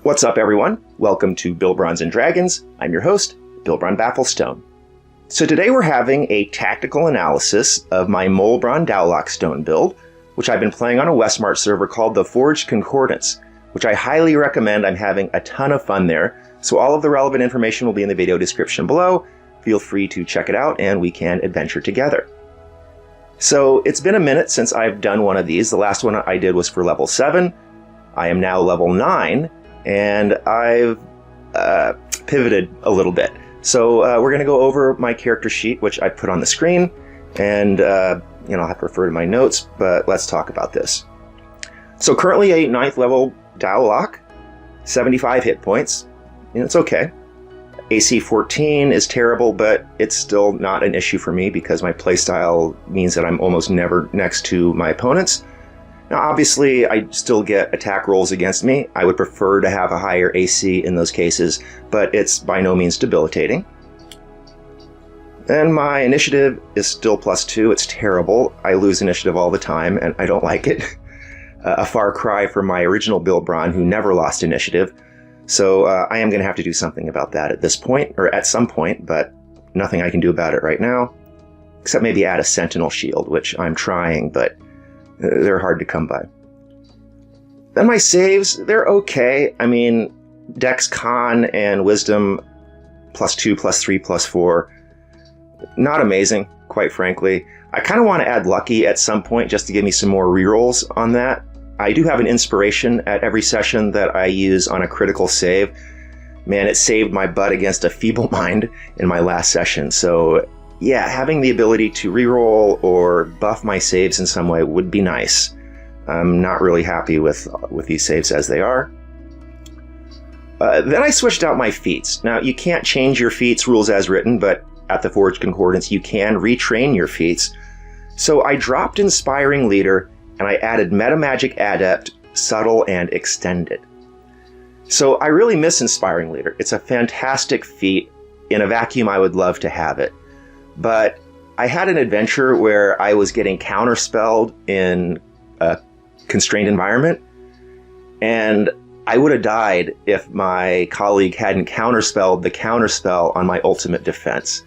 What's up, everyone? Welcome to Bilbrons and Dragons. I'm your host, Bilbron Bafflestone. So today we're having a tactical analysis of my Molebron DaoLockStone build, which I've been playing on a Westmarch server called the Forged Concordance, which I highly recommend. I'm having a ton of fun there, so all of the relevant information will be in the video description below. Feel free to check it out and we can adventure together. So it's been a minute since I've done one of these. The last one I did was for level 7. I am now level 9, and I've pivoted a little bit. So we're going to go over my character sheet, which I put on the screen, and I'll have to refer to my notes, but let's talk about this. So currently a 9th level DaoLock, 75 hit points. It's okay. AC 14 is terrible, but it's still not an issue for me because my playstyle means that I'm almost never next to my opponents. Now, obviously, I still get attack rolls against me. I would prefer to have a higher AC in those cases, but it's by no means debilitating. And my initiative is still +2. It's terrible. I lose initiative all the time, and I don't like it. A far cry from my original Bilbron, who never lost initiative. So I am going to have to do something about that at this point, or at some point, but nothing I can do about it right now. Except maybe add a Sentinel Shield, which I'm trying, but they're hard to come by. Then my saves, they're okay. I mean, Dex, Con, and Wisdom, +2, +3, +4. Not amazing, quite frankly. I kind of want to add Lucky at some point just to give me some more rerolls on that. I do have an inspiration at every session that I use on a critical save. Man, it saved my butt against a Feeble Mind in my last session. So yeah, having the ability to reroll or buff my saves in some way would be nice. I'm not really happy with these saves as they are. Then I switched out my feats. Now, you can't change your feats rules as written, but at the Forged Concordance, you can retrain your feats. So I dropped Inspiring Leader, and I added Metamagic Adept, Subtle, and Extended. So I really miss Inspiring Leader. It's a fantastic feat. In a vacuum, I would love to have it. But I had an adventure where I was getting counterspelled in a constrained environment, and I would have died if my colleague hadn't counterspelled the counterspell on my ultimate defense.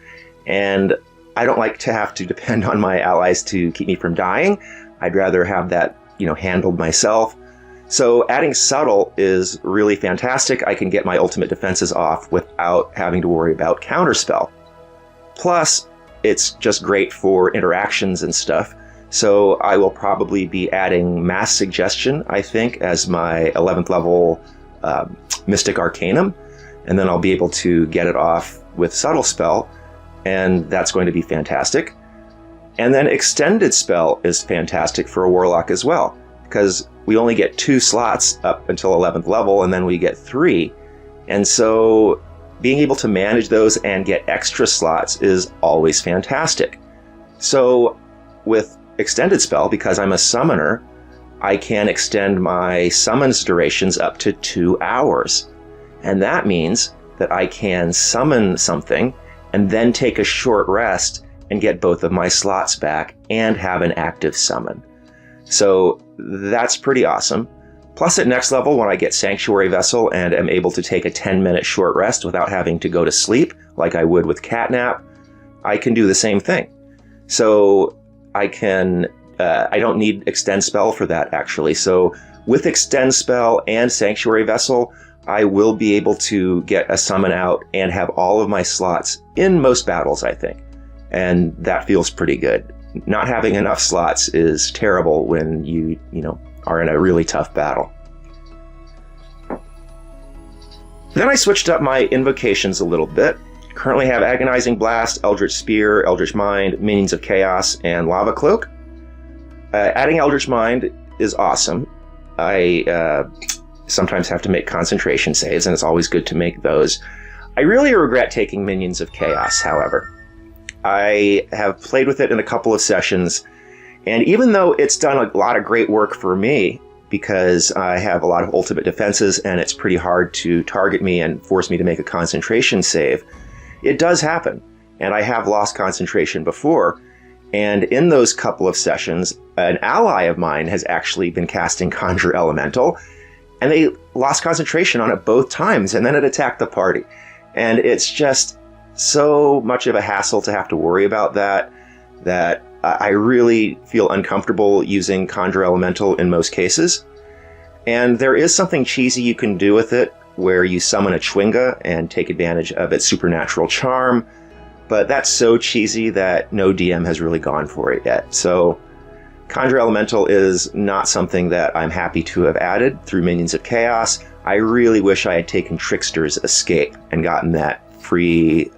And I don't like to have to depend on my allies to keep me from dying. I'd rather have that, handled myself. So adding Subtle is really fantastic. I can get my ultimate defenses off without having to worry about counterspell. Plus, it's just great for interactions and stuff. So I will probably be adding Mass Suggestion, I think, as my 11th level Mystic Arcanum. And then I'll be able to get it off with Subtle Spell. And that's going to be fantastic. And then Extended Spell is fantastic for a Warlock as well, because we only get 2 slots up until 11th level, and then we get 3. And so being able to manage those and get extra slots is always fantastic. So with Extended Spell, because I'm a summoner, I can extend my summons durations up to 2 hours. And that means that I can summon something and then take a short rest and get both of my slots back and have an active summon. So that's pretty awesome. Plus at next level, when I get Sanctuary Vessel and am able to take a 10-minute short rest without having to go to sleep, like I would with Catnap, I can do the same thing. So I don't need Extend Spell for that, actually. So with Extend Spell and Sanctuary Vessel, I will be able to get a summon out and have all of my slots in most battles, I think. And that feels pretty good. Not having enough slots is terrible when you are in a really tough battle. Then I switched up my invocations a little bit. Currently have Agonizing Blast, Eldritch Spear, Eldritch Mind, Minions of Chaos, and Lava Cloak. Adding Eldritch Mind is awesome. I sometimes have to make concentration saves, and it's always good to make those. I really regret taking Minions of Chaos, however. I have played with it in a couple of sessions, and even though it's done a lot of great work for me, because I have a lot of ultimate defenses and it's pretty hard to target me and force me to make a concentration save, it does happen. And I have lost concentration before, and in those couple of sessions, an ally of mine has actually been casting Conjure Elemental, and they lost concentration on it both times, and then it attacked the party. And it's just so much of a hassle to have to worry about that I really feel uncomfortable using Conjure Elemental in most cases. And there is something cheesy you can do with it, where you summon a Chwinga and take advantage of its supernatural charm, but that's so cheesy that no DM has really gone for it yet. So Conjure Elemental is not something that I'm happy to have added through Minions of Chaos. I really wish I had taken Trickster's Escape and gotten that free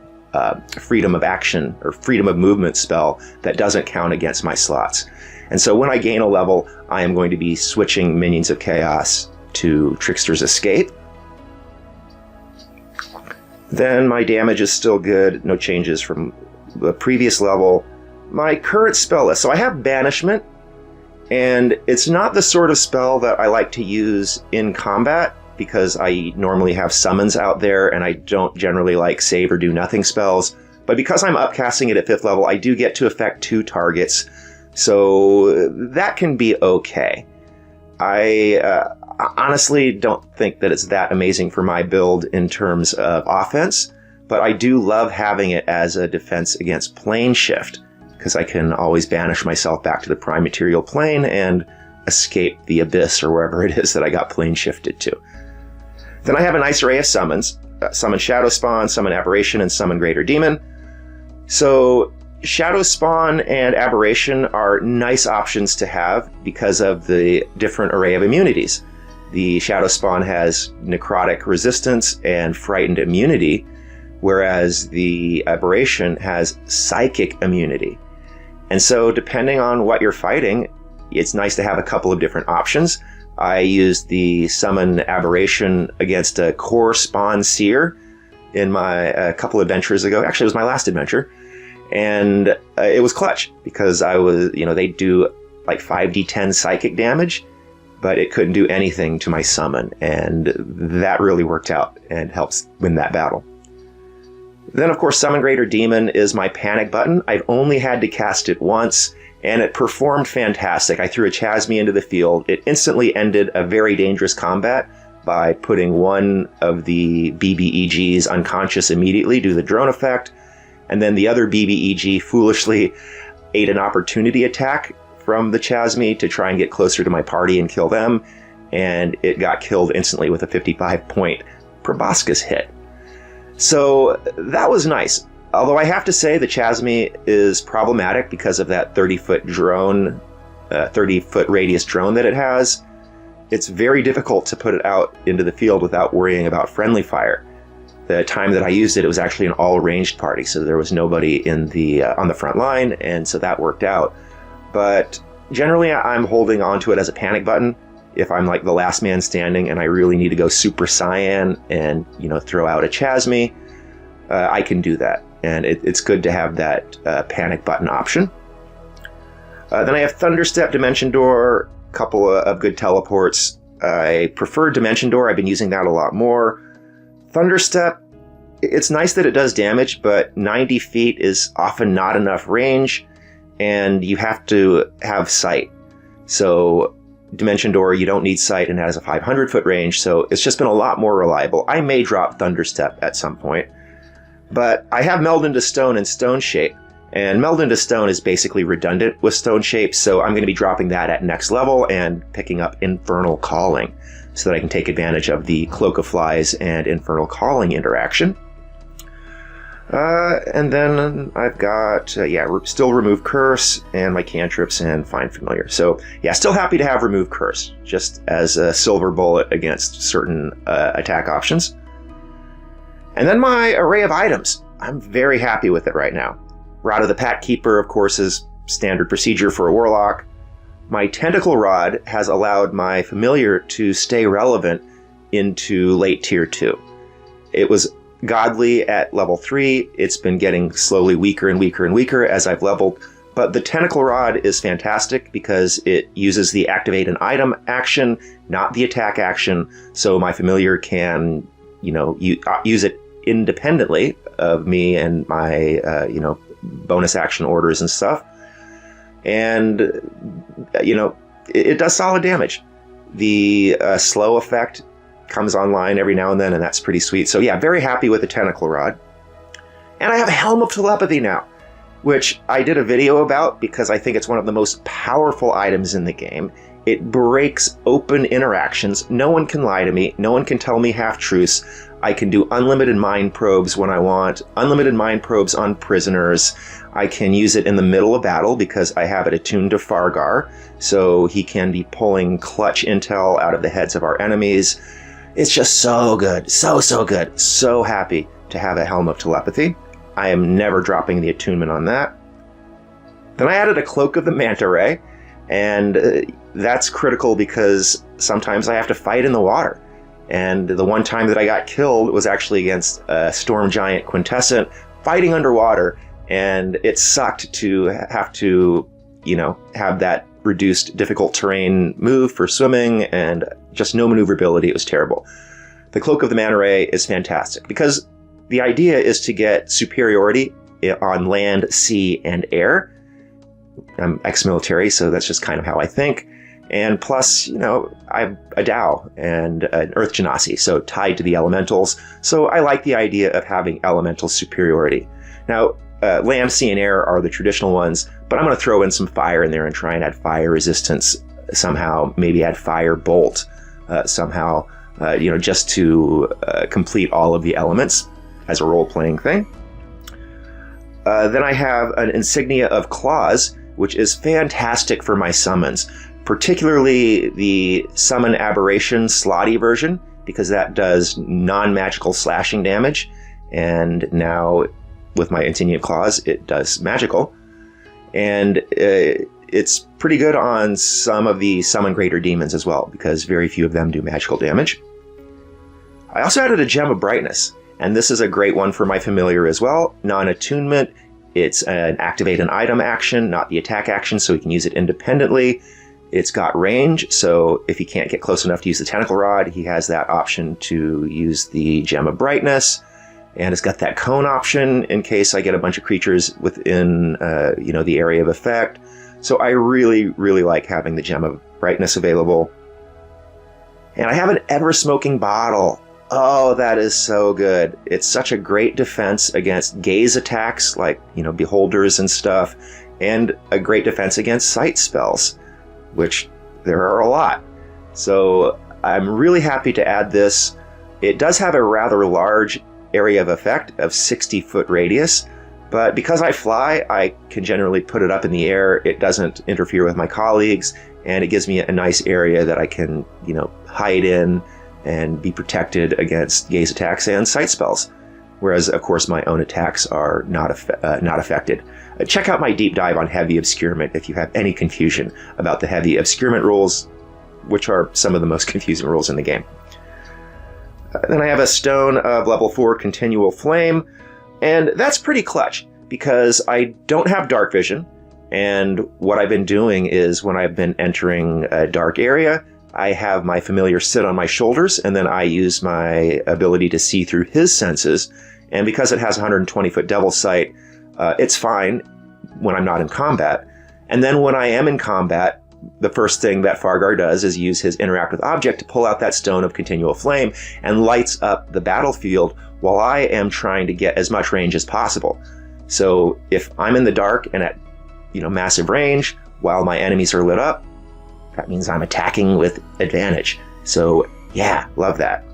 freedom of action or freedom of movement spell that doesn't count against my slots. And so when I gain a level, I am going to be switching Minions of Chaos to Trickster's Escape. Then my damage is still good, no changes from the previous level. My current spell list, so I have Banishment, and it's not the sort of spell that I like to use in combat, because I normally have summons out there, and I don't generally like save or do nothing spells. But because I'm upcasting it at 5th level, I do get to affect 2 targets, so that can be okay. I honestly don't think that it's that amazing for my build in terms of offense, but I do love having it as a defense against plane shift, because I can always banish myself back to the prime material plane and escape the abyss or wherever it is that I got plane shifted to. Then I have a nice array of summons. Summon Shadow Spawn, Summon Aberration, and Summon Greater Demon. So Shadow Spawn and Aberration are nice options to have because of the different array of immunities. The Shadow Spawn has Necrotic Resistance and Frightened Immunity, whereas the Aberration has Psychic Immunity. And so depending on what you're fighting, it's nice to have a couple of different options. I used the Summon Aberration against a Core Spawn Seer in my couple adventures ago. Actually, it was my last adventure. And it was clutch because I was, they do like 5d10 psychic damage, but it couldn't do anything to my summon. And that really worked out and helps win that battle. Then, of course, Summon Greater Demon is my panic button. I've only had to cast it once, and it performed fantastic. I threw a Chasme into the field. It instantly ended a very dangerous combat by putting one of the BBEGs unconscious immediately due to the drone effect, and then the other BBEG foolishly ate an opportunity attack from the Chasme to try and get closer to my party and kill them, and it got killed instantly with a 55-point Proboscis hit. So that was nice. Although I have to say the Chasme is problematic because of that 30-foot drone, 30-foot radius drone that it has. It's very difficult to put it out into the field without worrying about friendly fire. The time that I used it, it was actually an all-ranged party, so there was nobody in the on the front line, and so that worked out. But generally, I'm holding onto it as a panic button. If I'm like the last man standing and I really need to go Super Saiyan and throw out a Chasme, I can do that. And it's good to have that panic button option. Then I have Thunderstep, Dimension Door, a couple of good teleports. I prefer Dimension Door. I've been using that a lot more. Thunderstep, it's nice that it does damage, but 90 feet is often not enough range, and you have to have sight. So Dimension Door, you don't need sight, and it has a 500-foot range, so it's just been a lot more reliable. I may drop Thunderstep at some point. But I have Meld into Stone and Stone Shape, and Meld into Stone is basically redundant with Stone Shape, so I'm going to be dropping that at next level and picking up Infernal Calling, so that I can take advantage of the Cloak of Flies and Infernal Calling interaction. And then I've got, still Remove Curse, and my cantrips and Find Familiar. So, yeah, still happy to have Remove Curse, just as a silver bullet against certain attack options. And then my array of items. I'm very happy with it right now. Rod of the Pact Keeper, of course, is standard procedure for a Warlock. My Tentacle Rod has allowed my Familiar to stay relevant into late Tier 2. It was godly at level 3. It's been getting slowly weaker and weaker and weaker as I've leveled. But the Tentacle Rod is fantastic because it uses the Activate an Item action, not the attack action. So my Familiar can use it independently of me and my, bonus action orders and stuff. And, it does solid damage. The slow effect comes online every now and then, and that's pretty sweet. So yeah, very happy with the Tentacle Rod. And I have a Helm of Telepathy now, which I did a video about because I think it's one of the most powerful items in the game. It breaks open interactions. No one can lie to me. No one can tell me half-truths. I can do unlimited mind probes when I want, unlimited mind probes on prisoners. I can use it in the middle of battle because I have it attuned to Fargar, so he can be pulling clutch intel out of the heads of our enemies. It's just so good. So good. So happy to have a Helm of Telepathy. I am never dropping the attunement on that. Then I added a Cloak of the Manta Ray, and that's critical because sometimes I have to fight in the water. And the one time that I got killed was actually against a Storm Giant Quintessent fighting underwater, and it sucked to have to, have that reduced difficult terrain move for swimming and just no maneuverability. It was terrible. The Cloak of the Manta Ray is fantastic because the idea is to get superiority on land, sea, and air. I'm ex-military, so that's just kind of how I think. And plus, I'm a Dao and an Earth Genasi, so tied to the elementals. So I like the idea of having elemental superiority. Now, land, sea, and air are the traditional ones, but I'm going to throw in some fire in there and try and add fire resistance somehow. Maybe add fire bolt somehow, just to complete all of the elements as a role-playing thing. Then I have an Insignia of Claws, which is fantastic for my summons. Particularly the Summon Aberration Slotty version, because that does non-magical slashing damage, and now with my Insignia of Claws, it does magical. And it's pretty good on some of the Summon Greater Demons as well, because very few of them do magical damage. I also added a Gem of Brightness, and this is a great one for my familiar as well. Non-attunement, it's an activate an item action, not the attack action, so we can use it independently. It's got range, so if he can't get close enough to use the Tentacle Rod, he has that option to use the Gem of Brightness. And it's got that cone option in case I get a bunch of creatures within, the area of effect. So I really, really like having the Gem of Brightness available. And I have an Ever-Smoking Bottle. Oh, that is so good. It's such a great defense against gaze attacks like, beholders and stuff, and a great defense against sight spells, which there are a lot. So I'm really happy to add this. It does have a rather large area of effect of 60-foot radius, but because I fly, I can generally put it up in the air. It doesn't interfere with my colleagues, and it gives me a nice area that I can, hide in and be protected against gaze attacks and sight spells. Whereas, of course, my own attacks are not affected. Check out my deep dive on Heavy Obscurement if you have any confusion about the Heavy Obscurement rules, which are some of the most confusing rules in the game. Then I have a Stone of Level 4 Continual Flame, and that's pretty clutch because I don't have Dark Vision, and what I've been doing is when I've been entering a dark area, I have my familiar sit on my shoulders, and then I use my ability to see through his senses. And because it has 120-foot Devil Sight, it's fine when I'm not in combat. And then when I am in combat, the first thing that Fargar does is use his Interact with Object to pull out that Stone of Continual Flame and lights up the battlefield while I am trying to get as much range as possible. So if I'm in the dark and at massive range while my enemies are lit up, that means I'm attacking with advantage. So yeah, love that.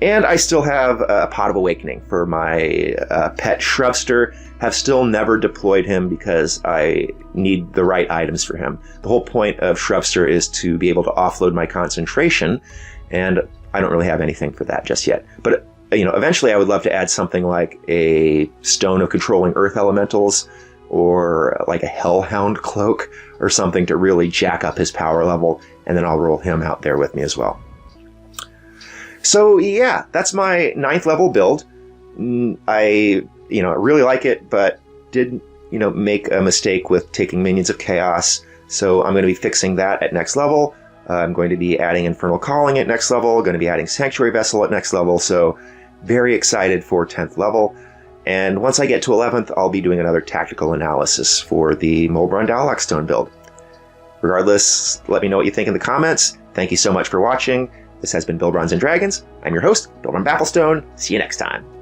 And I still have a Pot of Awakening for my pet Shrubster. Have still never deployed him because I need the right items for him. The whole point of Shrubster is to be able to offload my concentration, and I don't really have anything for that just yet. But eventually I would love to add something like a Stone of Controlling Earth Elementals, or like a Hellhound Cloak, or something to really jack up his power level, and then I'll roll him out there with me as well. So yeah, that's my 9th level build. I really like it, but did make a mistake with taking Minions of Chaos, so I'm going to be fixing that at next level. I'm going to be adding Infernal Calling at next level, going to be adding Sanctuary Vessel at next level, so very excited for 10th level. And once I get to 11th, I'll be doing another tactical analysis for the Molebron DaoLockStone build. Regardless, let me know what you think in the comments. Thank you so much for watching. This has been Bilbrons and Dragons. I'm your host, Bilbron Bafflestone. See you next time.